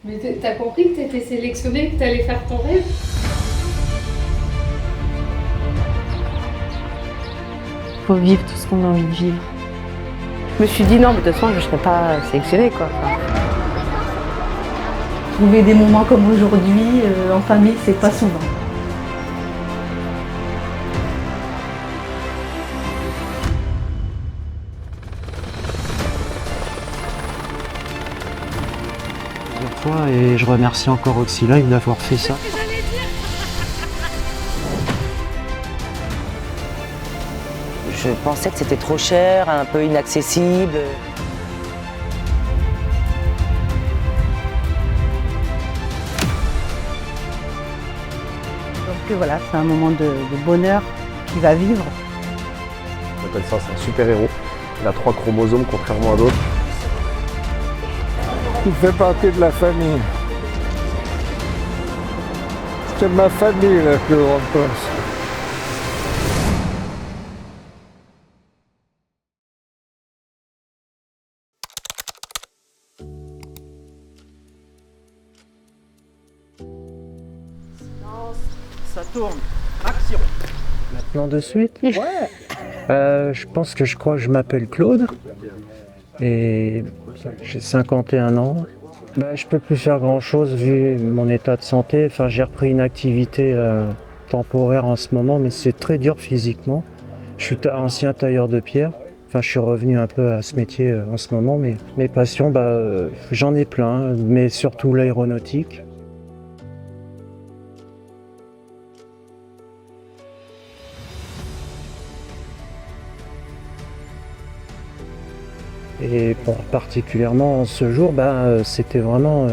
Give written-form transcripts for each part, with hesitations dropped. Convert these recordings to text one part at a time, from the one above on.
Mais t'as compris que t'étais sélectionné, que t'allais faire ton rêve? Faut vivre tout ce qu'on a envie de vivre. Je me suis dit non, mais de toute façon, je ne serais pas sélectionnée, quoi. Trouver des moments comme aujourd'hui en famille, c'est pas souvent. Plusieurs fois et je remercie encore Oxylife d'avoir fait ça. Je pensais que c'était trop cher, un peu inaccessible. Donc voilà, c'est un moment de bonheur qu'il va vivre. On appelle ça, c'est un super-héros. Il a 3 chromosomes contrairement à d'autres. Il fait partie de la famille. C'est ma famille là que je remplace. Ça tourne. Action. Maintenant de suite. Ouais. Je pense que je crois que je m'appelle Claude et j'ai 51 ans. Je peux plus faire grand chose vu mon état de santé. Enfin, j'ai repris une activité temporaire en ce moment, mais c'est très dur physiquement. Je suis ancien tailleur de pierre. Enfin, je suis revenu un peu à ce métier en ce moment, mais mes passions, j'en ai plein, mais surtout l'aéronautique. Et particulièrement ce jour, c'était vraiment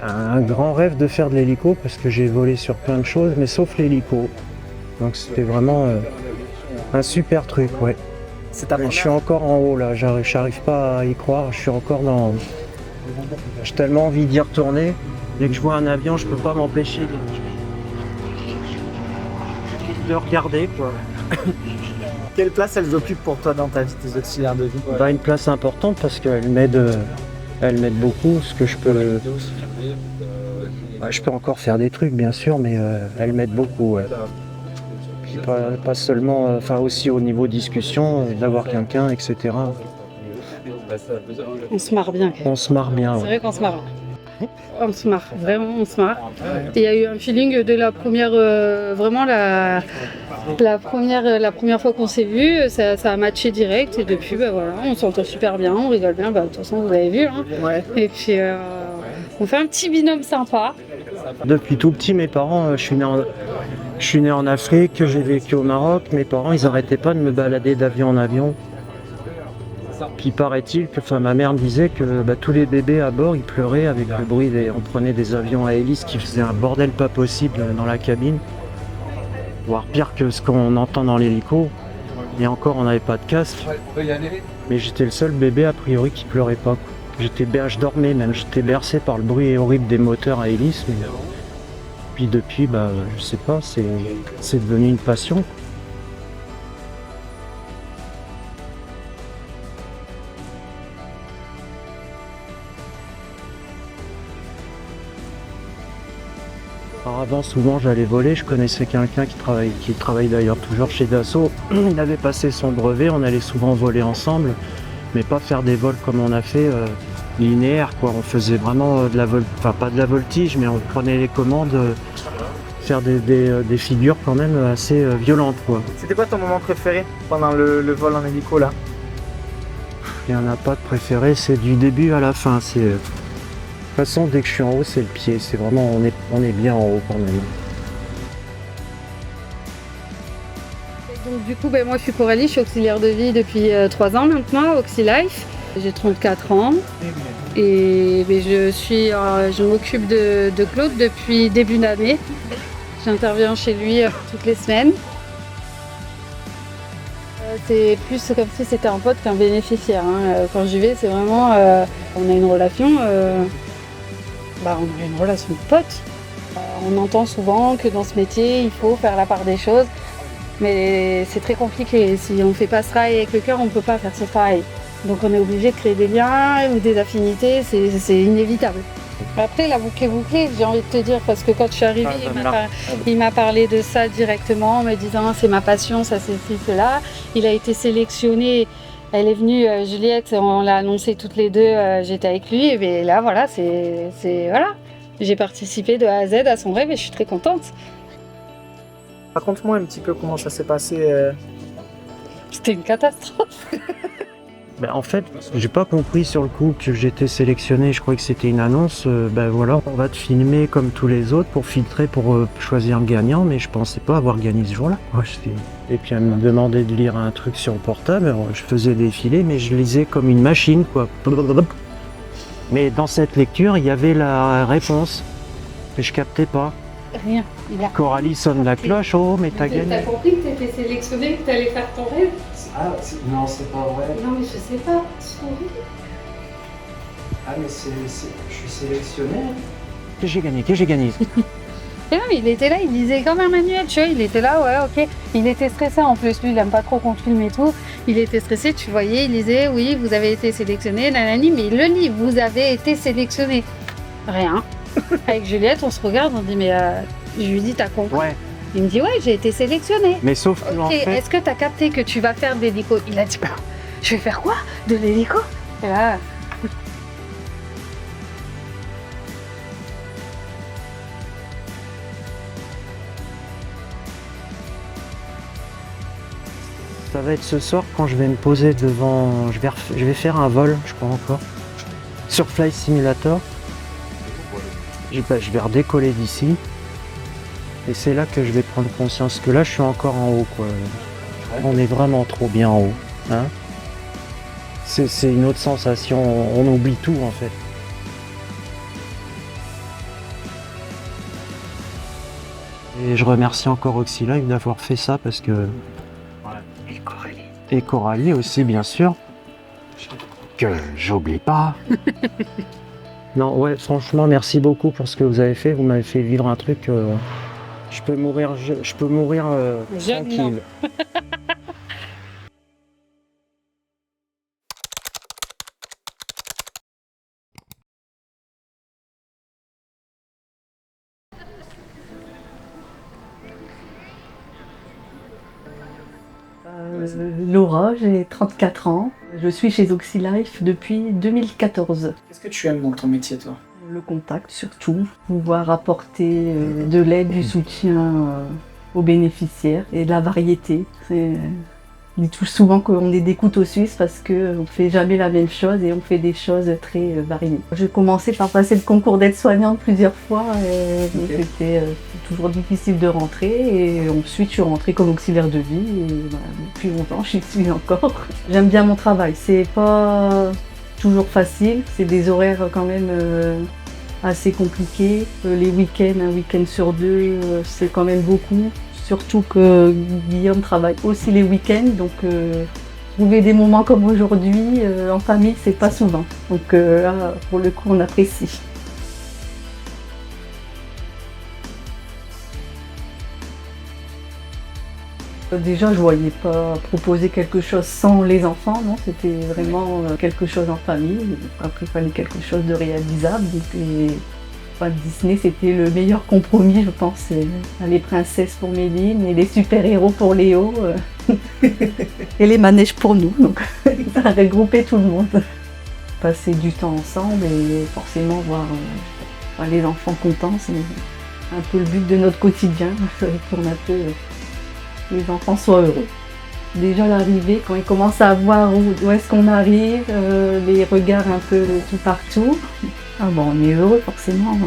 un grand rêve de faire de l'hélico parce que j'ai volé sur plein de choses, mais sauf l'hélico. Donc c'était vraiment un super truc, ouais. Je suis encore en haut là, j'arrive pas à y croire, je suis encore dans... J'ai tellement envie d'y retourner. Dès que je vois un avion, je peux pas m'empêcher de le regarder, quoi. Quelle place elles occupent pour toi dans ta vie, tes auxiliaires de vie? Une place importante parce qu'elle m'aide beaucoup. Ce que je peux encore faire des trucs bien sûr, mais elle m'aide beaucoup. Ouais. Puis pas seulement, aussi au niveau discussion, d'avoir quelqu'un, etc. On se marre bien. On se marre bien. C'est vrai qu'on se marre. On se marre, vraiment on se marre. Et il y a eu un feeling de la première, vraiment la première fois qu'on s'est vu, ça a matché direct et depuis voilà, on s'entend super bien, on rigole bien, de toute façon vous avez vu. Hein. Ouais. Et puis on fait un petit binôme sympa. Depuis tout petit, mes parents, je suis né en Afrique, j'ai vécu au Maroc, mes parents ils arrêtaient pas de me balader d'avion en avion. Puis paraît-il que ma mère me disait que tous les bébés à bord ils pleuraient avec le bruit on prenait des avions à hélice qui faisaient un bordel pas possible dans la cabine, voire pire que ce qu'on entend dans l'hélico. Et encore on n'avait pas de casque, mais j'étais le seul bébé a priori qui pleurait pas. Je dormais même, j'étais bercé par le bruit horrible des moteurs à hélice. Mais... Puis depuis je sais pas, c'est devenu une passion. Avant, souvent j'allais voler, je connaissais quelqu'un qui travaille d'ailleurs toujours chez Dassault. Il avait passé son brevet, on allait souvent voler ensemble, mais pas faire des vols comme on a fait linéaires, quoi. On faisait vraiment pas de la voltige, mais on prenait les commandes, faire des figures quand même assez violentes, quoi. C'était quoi ton moment préféré pendant le vol en hélico là? Il n'y en a pas de préféré, c'est du début à la fin. De toute façon, dès que je suis en haut, c'est le pied. C'est vraiment, on est bien en haut quand même. Et donc du coup, moi je suis Coralie, je suis auxiliaire de vie depuis 3 ans maintenant à Oxylife. J'ai 34 ans et je m'occupe de Claude depuis début d'année. J'interviens chez lui toutes les semaines. C'est plus comme si c'était un pote qu'un bénéficiaire. Hein. Quand j'y vais, c'est vraiment, on a une relation. On a une relation de pote. On entend souvent que dans ce métier, il faut faire la part des choses. Mais c'est très compliqué. Si on ne fait pas ce travail avec le cœur, on ne peut pas faire ce travail. Donc on est obligé de créer des liens ou des affinités, c'est inévitable. Après, la boucle est bouclée, j'ai envie de te dire, parce que quand je suis arrivée, il m'a parlé de ça directement, en me disant c'est ma passion, ça c'est ci, cela. Il a été sélectionné, elle est venue, Juliette, on l'a annoncé toutes les deux, j'étais avec lui, et là voilà, voilà. J'ai participé de A à Z à son rêve et je suis très contente. Raconte-moi un petit peu comment ça s'est passé. C'était une catastrophe. Ben, en fait, j'ai pas compris sur le coup que j'étais sélectionné, je croyais que c'était une annonce. Ben voilà, on va te filmer comme tous les autres pour filtrer, pour choisir le gagnant, mais je pensais pas avoir gagné ce jour-là. Et puis elle me demandait de lire un truc sur le portable, alors je faisais défiler, mais je lisais comme une machine, quoi. Mais dans cette lecture, il y avait la réponse, mais je captais pas. Rien. Coralie sonne la cloche, oh mais t'as gagné. T'as compris que t'étais sélectionné, que t'allais faire ton rêve? Ah non, c'est pas vrai. Non mais je sais pas. Souris. Ah mais je suis sélectionné. Que j'ai gagné. Et non, mais il était là, il lisait comme un manuel, tu vois, il était là, ouais, ok. Il était stressé en plus, lui, il aime pas trop qu'on filme et tout. Il était stressé, tu voyais, il lisait, oui, vous avez été sélectionné, nanani, mais il le lit, vous avez été sélectionné. Rien. Avec Juliette, on se regarde, on dit, mais je lui dis, t'as compris? Ouais. Il me dit, ouais, j'ai été sélectionné. Mais sauf que en Ok, fait, est-ce que t'as capté que tu vas faire de l'hélico? Il a dit, je vais faire quoi? De l'hélico? Et là, ça va être ce soir quand je vais me poser devant. Je vais faire un vol, je crois encore. Sur Flight Simulator. Je vais redécoller d'ici. Et c'est là que je vais prendre conscience que là je suis encore en haut, quoi. On est vraiment trop bien en haut. Hein, c'est une autre sensation, on oublie tout en fait. Et je remercie encore Oxylife d'avoir fait ça parce que. Et Coralie aussi, bien sûr. Que j'oublie pas. Non, ouais, franchement, merci beaucoup pour ce que vous avez fait. Vous m'avez fait vivre un truc. Je peux mourir, tranquille. Laura, j'ai 34 ans. Je suis chez Oxylife depuis 2014. Qu'est-ce que tu aimes dans ton métier, toi? Le contact surtout, pouvoir apporter de l'aide, du soutien aux bénéficiaires et de la variété. On dit tout souvent qu'on est des couteaux suisses parce qu'on ne fait jamais la même chose et on fait des choses très variées. J'ai commencé par passer le concours d'aide-soignante plusieurs fois et donc c'était toujours difficile de rentrer et ensuite je suis rentrée comme auxiliaire de vie et voilà, depuis longtemps j'y suis encore. J'aime bien mon travail, c'est pas toujours facile, c'est des horaires quand même assez compliqués. Les week-ends, un week-end sur deux, c'est quand même beaucoup. Surtout que Guillaume travaille aussi les week-ends, donc trouver des moments comme aujourd'hui en famille, c'est pas souvent. Donc là, pour le coup, on apprécie. Déjà, je voyais pas proposer quelque chose sans les enfants, non, c'était vraiment quelque chose en famille. Après, il fallait quelque chose de réalisable. Disney, c'était le meilleur compromis, je pense. Les princesses pour Méline et les super-héros pour Léo. Et les manèges pour nous. Donc, ça a regroupé tout le monde. Passer du temps ensemble et forcément voir les enfants contents, c'est un peu le but de notre quotidien. Pour que les enfants soient heureux. Déjà l'arrivée, quand ils commencent à voir où est-ce qu'on arrive, les regards un peu tout partout. Ah bon, on est heureux forcément.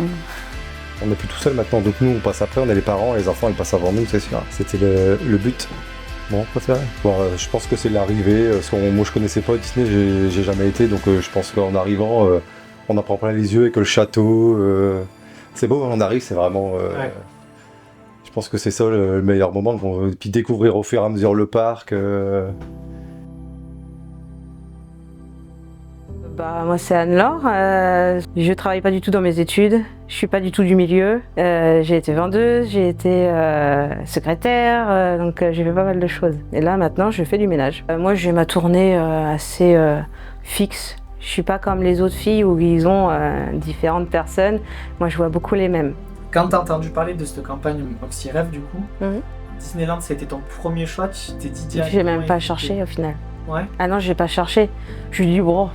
On n'est plus tout seul maintenant, donc nous on passe après, on est les parents, les enfants ils passent avant nous, c'est sûr. C'était le but. Bon, pas ça. Bon, je pense que c'est l'arrivée, parce que moi je connaissais pas Disney, j'ai jamais été, donc je pense qu'en arrivant, on en prend plein les yeux avec le château. C'est beau, on arrive, c'est vraiment... Ouais. Je pense que c'est ça le meilleur moment, puis découvrir au fur et à mesure le parc. Moi c'est Anne-Laure, je travaille pas du tout dans mes études, je suis pas du tout du milieu, j'ai été vendeuse, j'ai été secrétaire, donc j'ai fait pas mal de choses. Et là maintenant je fais du ménage. Moi j'ai ma tournée assez fixe, je suis pas comme les autres filles où ils ont différentes personnes, moi je vois beaucoup les mêmes. Quand t'as entendu parler de cette campagne OxyRêve du coup, Disneyland ça a été ton premier choix, tu t'es dit directement... J'ai même pas cherché au final. Ouais. Ah non j'ai pas cherché, je lui dis bon...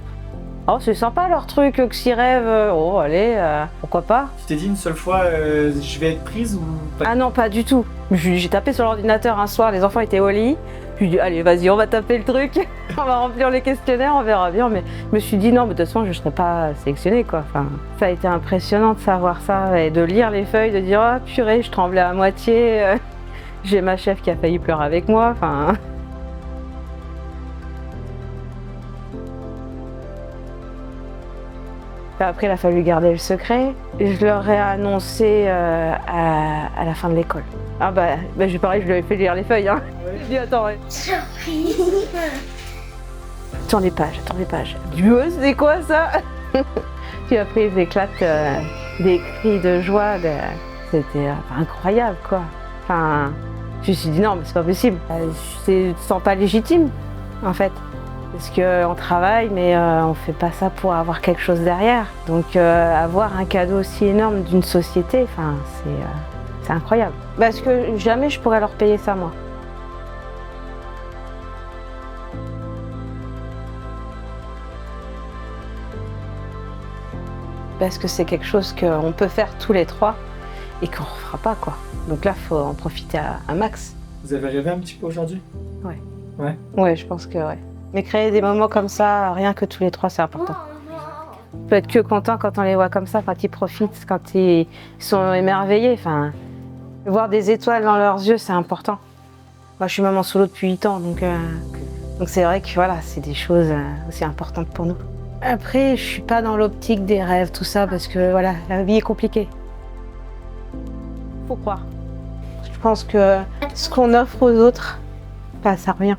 Oh, c'est sympa leur truc, Oxyrêve, oh allez, pourquoi pas. Tu t'es dit une seule fois, je vais être prise ou pas? Ah non, pas du tout. J'ai tapé sur l'ordinateur un soir, les enfants étaient au lit. Je lui ai dit, allez, vas-y, on va taper le truc, on va remplir les questionnaires, on verra bien. Mais je me suis dit, non, mais de toute façon, je ne serais pas sélectionnée, quoi. Enfin, ça a été impressionnant de savoir ça et de lire les feuilles, de dire, oh purée, je tremblais à moitié. J'ai ma chef qui a failli pleurer avec moi, enfin... Après, il a fallu garder le secret. Je leur ai annoncé à la fin de l'école. Ah pareil, je lui avais fait lire les feuilles. Hein. Ouais. Je dis attends. Ouais. Surprise. Attends les pages. Dieu, c'est quoi ça? Puis après, ils éclatent des cris de joie. C'était incroyable, quoi. Enfin, je me suis dit non, mais c'est pas possible. Je ne sens pas légitime, en fait. Parce qu'on travaille, mais on ne fait pas ça pour avoir quelque chose derrière. Donc avoir un cadeau aussi énorme d'une société, c'est incroyable. Parce que jamais je pourrais leur payer ça, moi. Parce que c'est quelque chose qu'on peut faire tous les trois et qu'on ne refera pas, quoi. Donc là, il faut en profiter à max. Vous avez rêvé un petit peu aujourd'hui? Ouais. Ouais? Ouais, je pense que ouais. Mais créer des moments comme ça, rien que tous les trois, c'est important. On peut être que content quand on les voit comme ça, quand ils profitent, quand ils sont émerveillés. Enfin, voir des étoiles dans leurs yeux, c'est important. Moi, je suis maman solo depuis 8 ans, donc c'est vrai que voilà, c'est des choses aussi importantes pour nous. Après, je suis pas dans l'optique des rêves, tout ça, parce que voilà, la vie est compliquée. Faut croire. Je pense que ce qu'on offre aux autres, ça revient.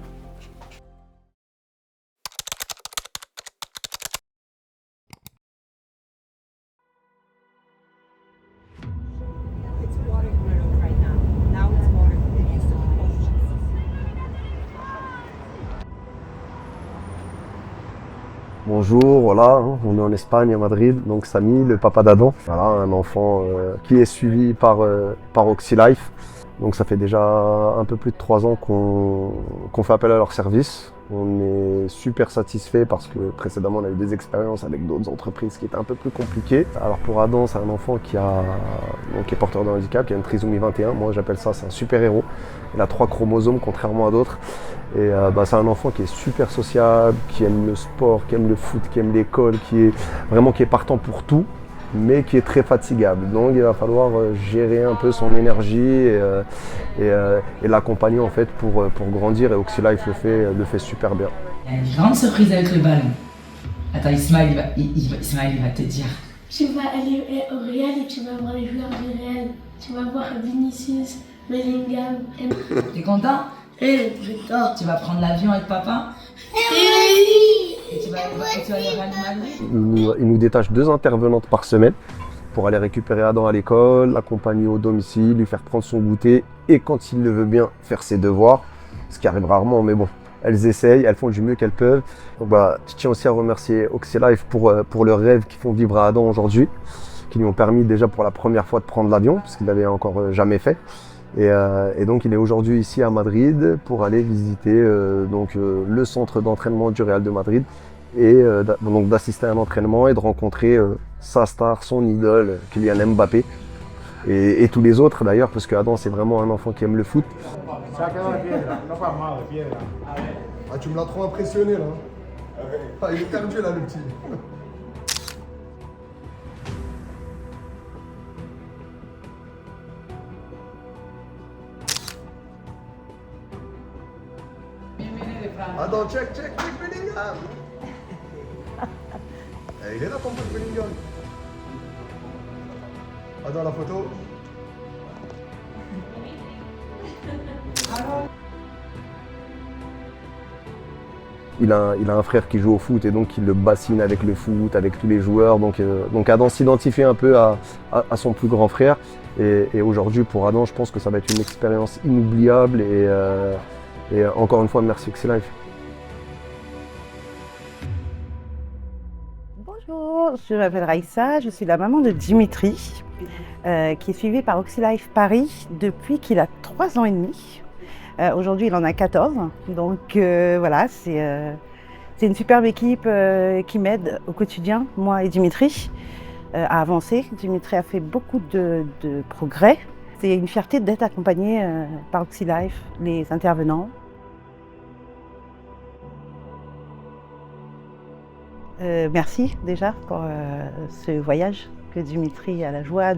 Bonjour, voilà, on est en Espagne, à Madrid, donc Samy, le papa d'Adam, voilà, un enfant qui est suivi par OxyLife. Donc ça fait déjà un peu plus de 3 ans qu'on fait appel à leur service. On est super satisfait parce que précédemment on a eu des expériences avec d'autres entreprises qui étaient un peu plus compliquées. Alors pour Adam, c'est un enfant qui est porteur de handicap, qui a une trisomie 21. Moi j'appelle ça, c'est un super héros. Il a 3 chromosomes contrairement à d'autres. Et c'est un enfant qui est super sociable, qui aime le sport, qui aime le foot, qui aime l'école, qui est partant pour tout, mais qui est très fatigable. Donc il va falloir gérer un peu son énergie et l'accompagner en fait pour grandir, et OxyLife le fait super bien. Il y a une grande surprise avec le ballon. Attends, Ismaël il va te dire. Tu vas aller au Real et tu vas voir les joueurs du Real. Tu vas voir Vinicius, Bellingham. T'es content? Eh, j'adore. Tu vas prendre l'avion avec papa? Et tu vas aller au Real Madrid? Il nous détache 2 intervenantes par semaine pour aller récupérer Adam à l'école, l'accompagner au domicile, lui faire prendre son goûter et quand il le veut bien, faire ses devoirs, ce qui arrive rarement, mais bon, elles essayent, elles font du mieux qu'elles peuvent. Donc je tiens aussi à remercier OxyLife pour le rêve qu'ils font vivre à Adam aujourd'hui, qui lui ont permis déjà pour la première fois de prendre l'avion, parce qu'il l'avait encore jamais fait. Et donc il est aujourd'hui ici à Madrid pour aller visiter le centre d'entraînement du Real de Madrid et donc d'assister à un entraînement et de rencontrer sa star, son idole, Kylian Mbappé et tous les autres d'ailleurs, parce que Adam c'est vraiment un enfant qui aime le foot. Ah, tu me l'as trop impressionné là. Ah, il est perdu là le petit. Attends, check Bellingham. Il est là ton pote Bellingham. Attends la photo. il a un frère qui joue au foot et donc il le bassine avec le foot, avec tous les joueurs. Donc Adam s'identifie un peu à son plus grand frère. Et aujourd'hui, pour Adam, je pense que ça va être une expérience inoubliable. Et encore une fois, merci Oxylife. Bonjour, je m'appelle Raïssa, je suis la maman de Dimitri, qui est suivi par Oxylife Paris depuis qu'il a 3 ans et demi. Aujourd'hui, il en a 14, donc voilà, c'est une superbe équipe qui m'aide au quotidien, moi et Dimitri, à avancer. Dimitri a fait beaucoup de progrès. C'est une fierté d'être accompagné par Oxylife, les intervenants. Merci déjà pour ce voyage que Dimitri a la joie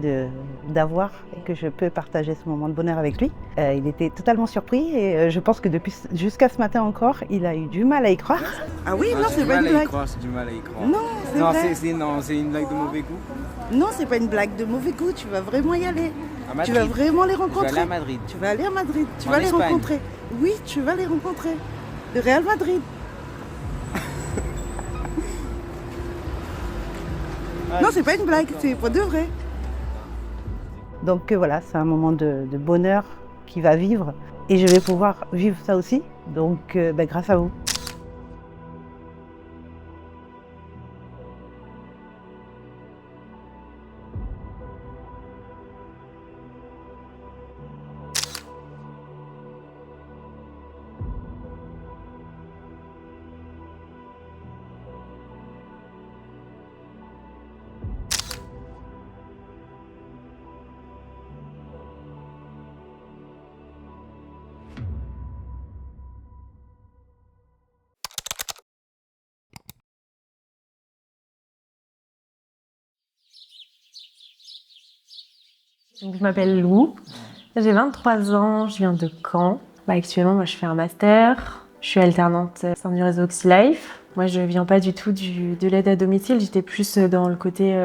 d'avoir et que je peux partager ce moment de bonheur avec lui. Il était totalement surpris et je pense que jusqu'à ce matin encore, il a eu du mal à y croire. Ah oui, non, c'est pas une blague. C'est du mal à y croire. Non, c'est vrai. C'est une blague de mauvais goût. Non, c'est pas une blague de mauvais goût, tu vas vraiment y aller. À Madrid. Tu vas vraiment les rencontrer. Je vais aller à Madrid. Tu vas aller à Madrid, tu En vas les Espagne. rencontrer. Oui, tu vas les rencontrer. Le Real Madrid. Non, c'est pas une blague, c'est pas de vrai. Donc voilà, c'est un moment de bonheur qu'il va vivre et je vais pouvoir vivre ça aussi, donc grâce à vous. Donc, je m'appelle Lou, j'ai 23 ans, je viens de Caen. Actuellement, moi, je fais un master, je suis alternante au sein du réseau Oxylife. Moi, je viens pas du tout de l'aide à domicile, j'étais plus dans le côté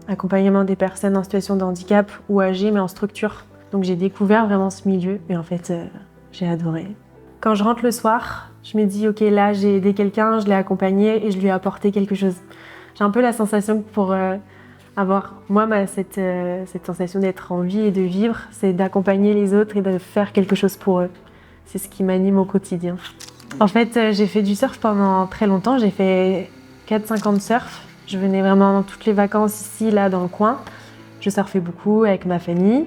accompagnement des personnes en situation de handicap ou âgées, mais en structure. Donc j'ai découvert vraiment ce milieu et en fait, j'ai adoré. Quand je rentre le soir, je me dis, ok, là, j'ai aidé quelqu'un, je l'ai accompagné et je lui ai apporté quelque chose. J'ai un peu la sensation que pour avoir, moi, cette sensation d'être en vie et de vivre, c'est d'accompagner les autres et de faire quelque chose pour eux. C'est ce qui m'anime au quotidien. En fait, j'ai fait du surf pendant très longtemps. J'ai fait 4-5 ans de surf. Je venais vraiment dans toutes les vacances ici, là, dans le coin. Je surfais beaucoup avec ma famille.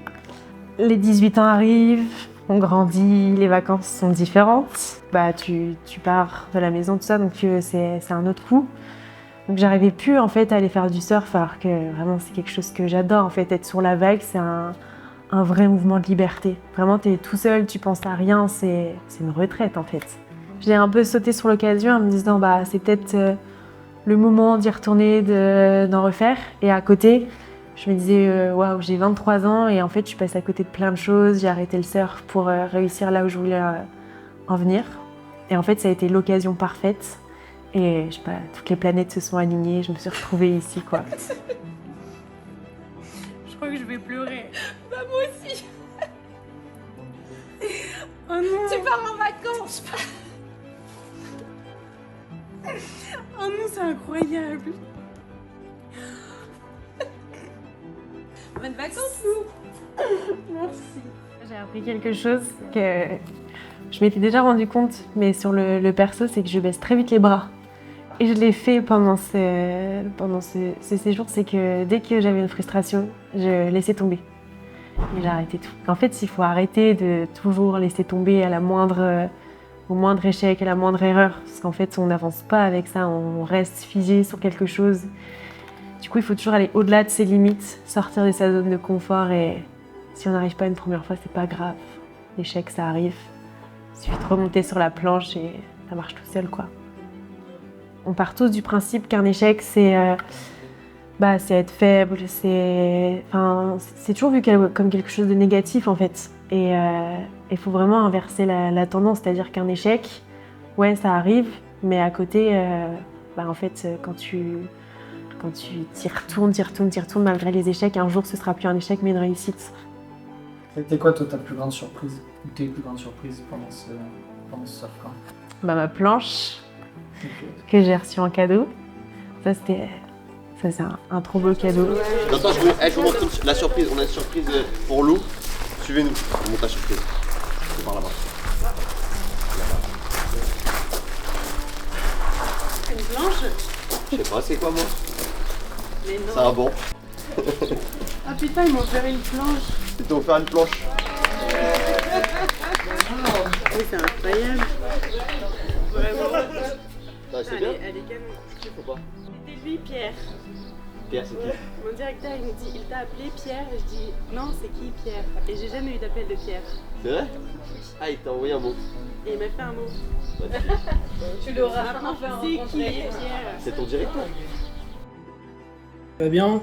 Les 18 ans arrivent, on grandit, les vacances sont différentes. Tu pars de la maison, tout ça, donc c'est un autre coup. Donc j'arrivais plus en fait à aller faire du surf alors que vraiment c'est quelque chose que j'adore en fait, être sur la vague, c'est un vrai mouvement de liberté. Vraiment t'es tout seul, tu penses à rien, c'est une retraite en fait. J'ai un peu sauté sur l'occasion en me disant c'est peut-être le moment d'y retourner, d'en refaire. Et à côté, je me disais waouh, j'ai 23 ans et en fait je passe à côté de plein de choses, j'ai arrêté le surf pour réussir là où je voulais en venir. Et en fait ça a été l'occasion parfaite. Et je sais pas, toutes les planètes se sont alignées, je me suis retrouvée ici quoi. Je crois que je vais pleurer. Bah moi aussi. Oh non. Tu pars en vacances. Oh non, c'est incroyable. Bonnes vacances. Merci. J'ai appris quelque chose que je m'étais déjà rendu compte, mais sur le perso, c'est que je baisse très vite les bras. Et je l'ai fait pendant ce séjour, c'est que dès que j'avais une frustration, je laissais tomber. Et j'ai arrêté tout. En fait, il faut arrêter de toujours laisser tomber au moindre échec, à la moindre erreur. Parce qu'en fait, on n'avance pas avec ça, on reste figé sur quelque chose. Du coup, il faut toujours aller au-delà de ses limites, sortir de sa zone de confort. Et si on n'arrive pas une première fois, c'est pas grave. L'échec, ça arrive. Il suffit de remonter sur la planche et ça marche tout seul, quoi. On part tous du principe qu'un échec, c'est être faible, c'est toujours vu comme quelque chose de négatif en fait. Et il faut vraiment inverser la tendance, c'est-à-dire qu'un échec, ouais, ça arrive, mais à côté, en fait, quand tu t'y retournes, malgré les échecs, un jour ce sera plus un échec mais une réussite. C'était quoi toi ta plus grande surprise ou tes plus grandes surprises pendant ce surf camp? ma planche que j'ai reçue en cadeau. Ça, c'est un trop beau cadeau. Attends, je vous montre la surprise. On a une surprise pour Lou. Suivez-nous, je vous montre la surprise. C'est par là-bas. Une planche? Je sais pas, c'est quoi moi? Mais non. C'est un banc. Ah putain, ils m'ont offert une planche. Ils t'ont offert une planche. Oui, c'est incroyable. Vraiment. C'est bien. Elle est canon. Je kiffe ou pas? C'était lui, Pierre. Pierre, c'est qui? Mon directeur, il me dit, il t'a appelé Pierre? Et je dis, non, c'est qui Pierre? Et j'ai jamais eu d'appel de Pierre. C'est vrai? Ah, il t'a envoyé un mot. Et il m'a fait un mot. Tu l'auras Maintenant, c'est qui Pierre? C'est ton directeur. Bien,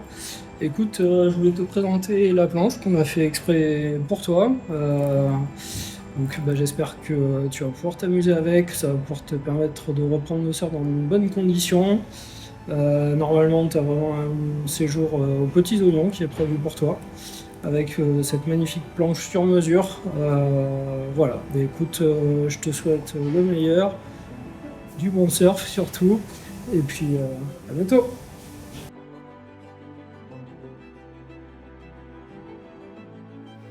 écoute, je voulais te présenter la planche qu'on a fait exprès pour toi. Donc j'espère que tu vas pouvoir t'amuser avec, ça va pouvoir te permettre de reprendre le surf dans de bonnes conditions. Normalement, tu as vraiment un séjour aux petits oignons qui est prévu pour toi, avec cette magnifique planche sur mesure. Voilà, mais écoute, je te souhaite le meilleur, du bon surf surtout, et puis à bientôt.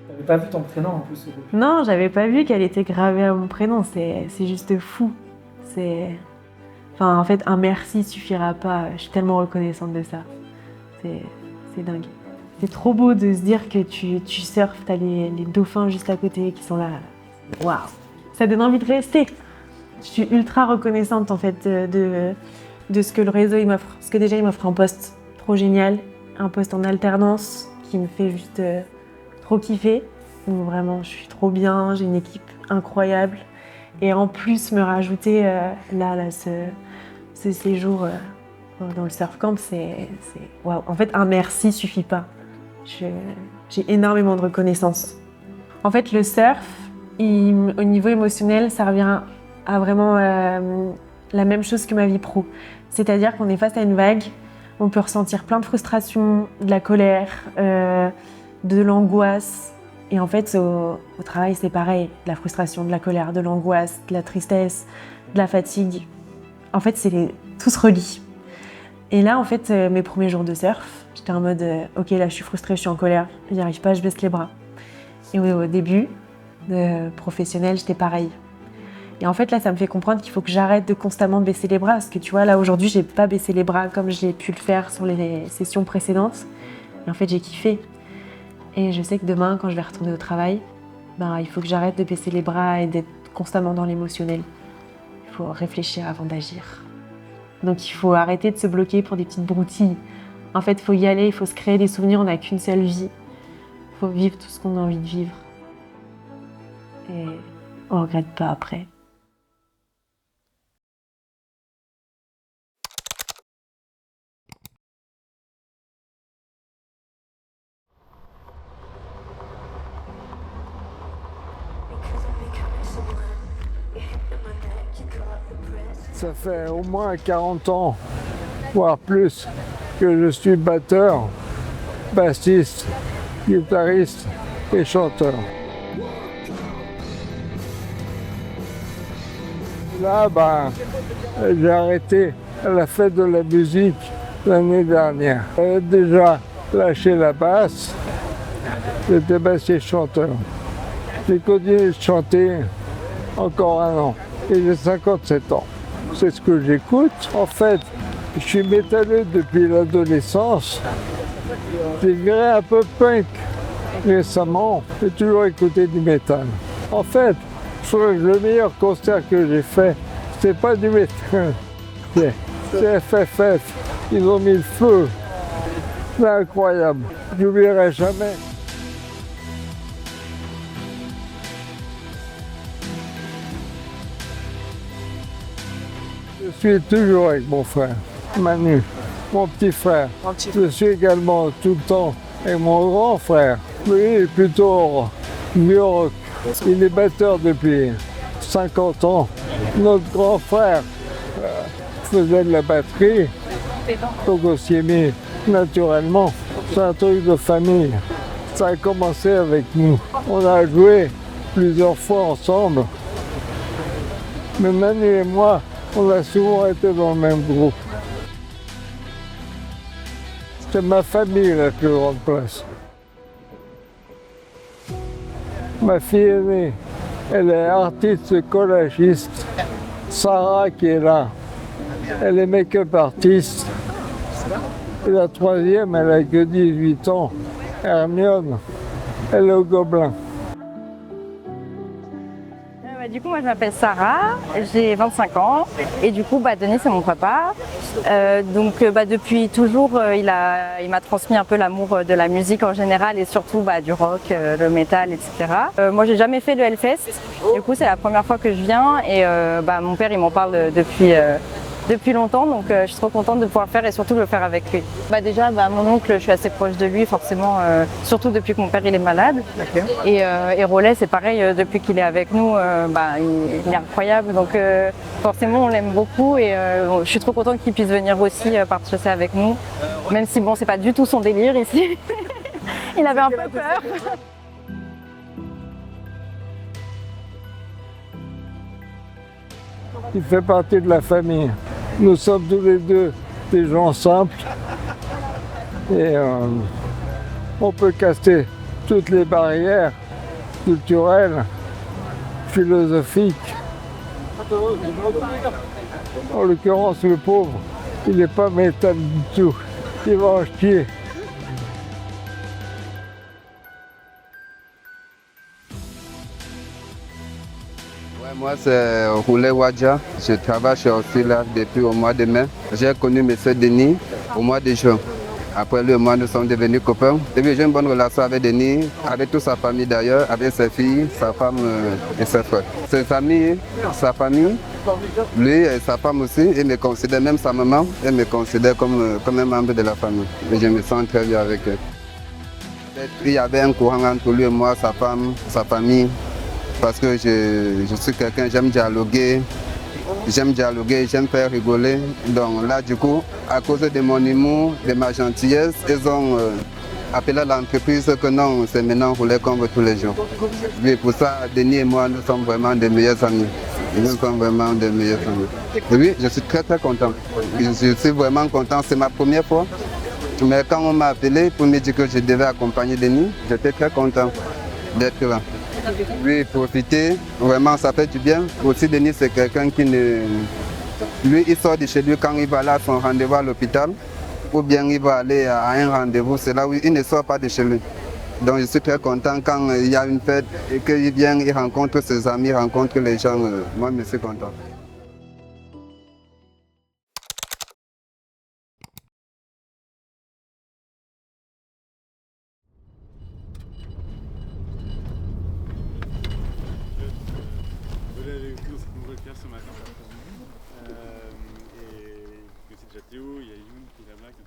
T'avais pas vu ton prénom en plus? Non, j'avais pas vu qu'elle était gravée à mon prénom, c'est juste fou. Enfin, en fait, un merci suffira pas, je suis tellement reconnaissante de ça. C'est dingue. C'est trop beau de se dire que tu surfes, t'as les dauphins juste à côté qui sont là. Waouh! Ça donne envie de rester. Je suis ultra reconnaissante en fait de ce que le réseau il m'offre. Parce que déjà, il m'offre un poste trop génial, un poste en alternance qui me fait juste trop kiffer. Donc vraiment, je suis trop bien, j'ai une équipe incroyable. Et en plus, me rajouter ce séjour dans le surf camp, c'est waouh. En fait, un merci suffit pas. J'ai énormément de reconnaissance. En fait, le surf, au niveau émotionnel, ça revient à vraiment la même chose que ma vie pro. C'est-à-dire qu'on est face à une vague, on peut ressentir plein de frustration, de la colère, de l'angoisse. Et en fait, au travail, c'est pareil. De la frustration, de la colère, de l'angoisse, de la tristesse, de la fatigue. En fait, tout se relie. Et là, en fait, mes premiers jours de surf, j'étais en mode ok, là, je suis frustrée, je suis en colère, j'y arrive pas, je baisse les bras. Et au début, professionnel, j'étais pareil. Et en fait, là, ça me fait comprendre qu'il faut que j'arrête de constamment baisser les bras. Parce que tu vois, là, aujourd'hui, j'ai pas baissé les bras comme j'ai pu le faire sur les sessions précédentes. Et en fait, j'ai kiffé. Et je sais que demain, quand je vais retourner au travail, il faut que j'arrête de baisser les bras et d'être constamment dans l'émotionnel. Il faut réfléchir avant d'agir. Donc il faut arrêter de se bloquer pour des petites broutilles. En fait, il faut y aller, il faut se créer des souvenirs, on n'a qu'une seule vie. Il faut vivre tout ce qu'on a envie de vivre. Et on ne regrette pas après. Ça fait au moins 40 ans, voire plus, que je suis batteur, bassiste, guitariste et chanteur. Là, j'ai arrêté à la fête de la musique l'année dernière. J'avais déjà lâché la basse, j'étais bassiste chanteur. J'ai continué de chanter encore un an et j'ai 57 ans. C'est ce que j'écoute. En fait, je suis métalleux depuis l'adolescence. J'ai viré un peu punk récemment. J'ai toujours écouté du métal. En fait, je trouve que le meilleur concert que j'ai fait, c'est pas du métal. C'est FFF. Ils ont mis le feu. C'est incroyable. Je n'oublierai jamais. Je suis toujours avec mon frère, Manu, mon petit frère. Je suis également tout le temps avec mon grand frère. Lui, il est plutôt vieux rock. Il est batteur depuis 50 ans. Notre grand frère faisait de la batterie, donc on s'y est mis naturellement. C'est un truc de famille. Ça a commencé avec nous. On a joué plusieurs fois ensemble. Mais Manu et moi, on a souvent été dans le même groupe. C'est ma famille la plus grande place. Ma fille aînée, elle est artiste collagiste. Sarah qui est là, elle est make-up artiste. Et la troisième, elle a que 18 ans, Hermione, elle est au Gobelin. Du coup, moi je m'appelle Sarah, j'ai 25 ans et du coup, Denis c'est mon papa. Depuis toujours, il m'a transmis un peu l'amour de la musique en général et surtout du rock, le métal, etc. Moi, j'ai jamais fait le Hellfest. Du coup, c'est la première fois que je viens et mon père il m'en parle depuis longtemps, donc je suis trop contente de pouvoir le faire et surtout de le faire avec lui. Déjà, mon oncle, je suis assez proche de lui, forcément, surtout depuis que mon père il est malade. Et Rollet, c'est pareil, depuis qu'il est avec nous, il est incroyable, donc forcément on l'aime beaucoup et je suis trop contente qu'il puisse venir aussi partager avec nous, même si c'est pas du tout son délire ici. Il avait un peu peur. Il fait partie de la famille. Nous sommes tous les deux des gens simples et on peut casser toutes les barrières culturelles, philosophiques. En l'occurrence, le pauvre, il n'est pas métal du tout, il va en chier. Moi, c'est Roulé Wadja. Je travaille chez Oxylife depuis au mois de mai. J'ai connu M. Denis au mois de juin. Après lui et moi, nous sommes devenus copains. Et puis j'ai une bonne relation avec Denis, avec toute sa famille d'ailleurs, avec ses filles, sa femme et ses frères. Ses amis, sa famille, lui et sa femme aussi, ils me considèrent, même sa maman, elle me considère comme un membre de la famille. Et je me sens très bien avec eux. Il y avait un courant entre lui et moi, sa femme, sa famille. Parce que je suis quelqu'un, j'aime dialoguer, j'aime faire rigoler. Donc là, du coup, à cause de mon humour, de ma gentillesse, ils ont appelé l'entreprise que non, c'est maintenant Roulé comme tous les jours. Et pour ça, Denis et moi, nous sommes vraiment des meilleurs amis. Nous sommes vraiment des meilleurs amis. Et oui, je suis très très content. Je suis vraiment content, c'est ma première fois. Mais quand on m'a appelé pour me dire que je devais accompagner Denis, j'étais très content d'être là. Oui, profiter, vraiment ça fait du bien. Aussi Denis c'est quelqu'un qui ne... Lui il sort de chez lui quand il va là à son rendez-vous à l'hôpital ou bien il va aller à un rendez-vous, c'est là où il ne sort pas de chez lui. Donc je suis très content quand il y a une fête et qu'il vient, il rencontre ses amis, il rencontre les gens, moi je suis content. Ce matin. Et c'est déjà Théo, il y a Youn qui est là-bas qui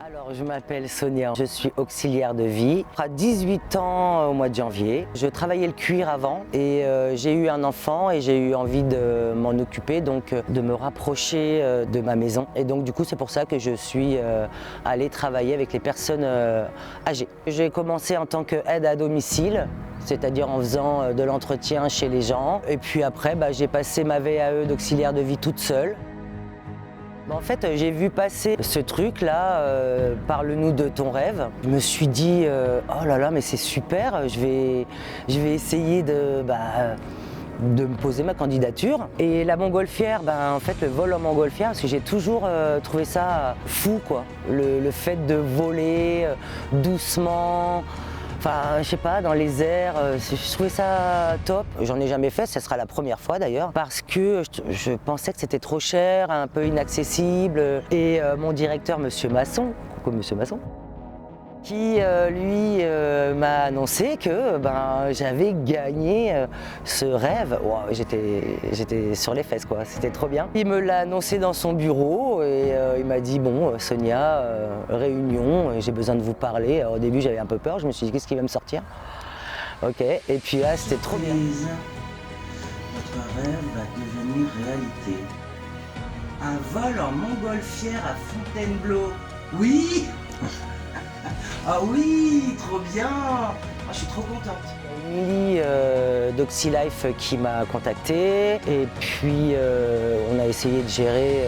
Alors, je m'appelle Sonia, je suis auxiliaire de vie. Je ferai 18 ans au mois de janvier. Je travaillais le cuir avant et j'ai eu un enfant et j'ai eu envie de m'en occuper, donc de me rapprocher de ma maison. Et donc du coup, c'est pour ça que je suis allée travailler avec les personnes âgées. J'ai commencé en tant qu'aide à domicile, c'est-à-dire en faisant de l'entretien chez les gens. Et puis après, j'ai passé ma VAE d'auxiliaire de vie toute seule. En fait, j'ai vu passer ce truc-là, parle-nous de ton rêve. Je me suis dit, oh là là, mais c'est super, je vais essayer de me poser ma candidature. Et la montgolfière, en fait, le vol en montgolfière, parce que j'ai toujours trouvé ça fou, quoi. Le fait de voler doucement. Enfin, je sais pas, dans les airs, je trouvais ça top. J'en ai jamais fait, ce sera la première fois d'ailleurs, parce que je pensais que c'était trop cher, un peu inaccessible. Et mon directeur, Monsieur Masson, coucou Monsieur Masson, qui lui m'a annoncé que j'avais gagné ce rêve. Wow, j'étais sur les fesses, quoi, c'était trop bien. Il me l'a annoncé dans son bureau et il m'a dit, bon Sonia, réunion, j'ai besoin de vous parler. Alors, au début j'avais un peu peur, je me suis dit qu'est-ce qui va me sortir. Ok, et puis là c'était trop bien. Notre rêve va devenir réalité. Un vol en montgolfière à Fontainebleau. Oui. Ah oui, trop bien! Je suis trop contente. Émilie d'OxyLife qui m'a contacté et puis on a essayé de gérer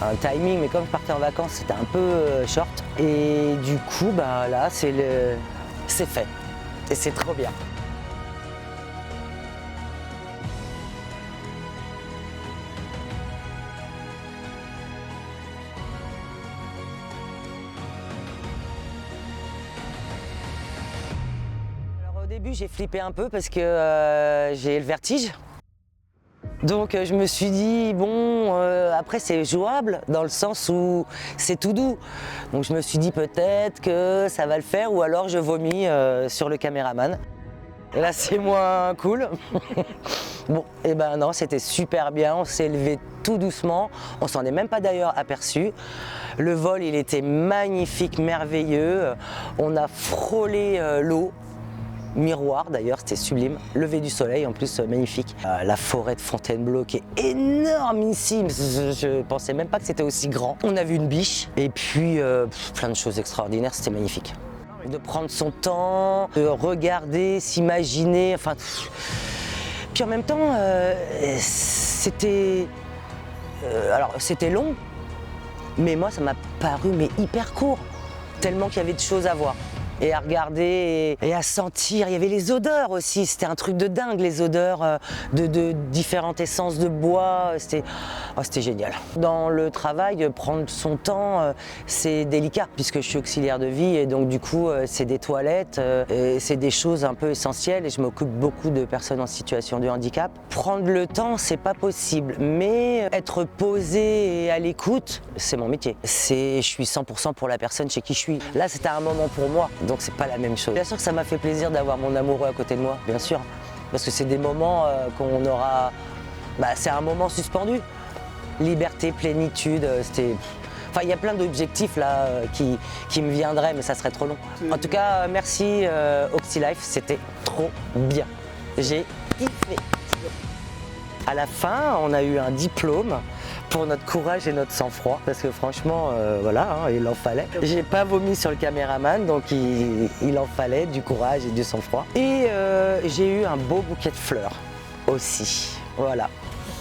un timing, mais comme je partais en vacances c'était un peu short et du coup bah là c'est fait et c'est trop bien. Au début, j'ai flippé un peu parce que j'ai le vertige. Donc je me suis dit, bon, après c'est jouable dans le sens où c'est tout doux. Donc je me suis dit peut-être que ça va le faire ou alors je vomis sur le caméraman. Et là c'est moins cool. Bon, et ben non, c'était super bien, on s'est élevé tout doucement, on s'en est même pas d'ailleurs aperçu. Le vol il était magnifique, merveilleux, on a frôlé l'eau. Miroir d'ailleurs, c'était sublime. Lever du soleil en plus, magnifique. La forêt de Fontainebleau qui est énormissime. Je pensais même pas que c'était aussi grand. On a vu une biche et puis plein de choses extraordinaires, c'était magnifique. De prendre son temps, de regarder, s'imaginer, enfin... Puis en même temps, c'était... alors c'était long, mais moi ça m'a paru hyper court. Tellement qu'il y avait de choses à voir. Et à regarder et à sentir. Il y avait les odeurs aussi, c'était un truc de dingue, les odeurs de différentes essences de bois, c'était génial. Dans le travail, prendre son temps, c'est délicat puisque je suis auxiliaire de vie et donc du coup c'est des toilettes, c'est des choses un peu essentielles et je m'occupe beaucoup de personnes en situation de handicap. Prendre le temps, c'est pas possible, mais être posé et à l'écoute, c'est mon métier. Je suis 100% pour la personne chez qui je suis. Là, c'était un moment pour moi. Donc c'est pas la même chose. Bien sûr que ça m'a fait plaisir d'avoir mon amoureux à côté de moi, bien sûr. Parce que c'est des moments qu'on aura... Bah, c'est un moment suspendu. Liberté, plénitude, c'était... Enfin, il y a plein d'objectifs là qui me viendraient, mais ça serait trop long. En tout cas, merci OxyLife, c'était trop bien. J'ai kiffé. À la fin, on a eu un diplôme pour notre courage et notre sang-froid, parce que franchement, voilà, hein, il en fallait. J'ai pas vomi sur le caméraman, donc il en fallait du courage et du sang-froid. Et j'ai eu un beau bouquet de fleurs aussi, voilà.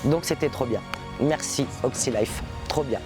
Donc c'était trop bien. Merci OxyLife, trop bien.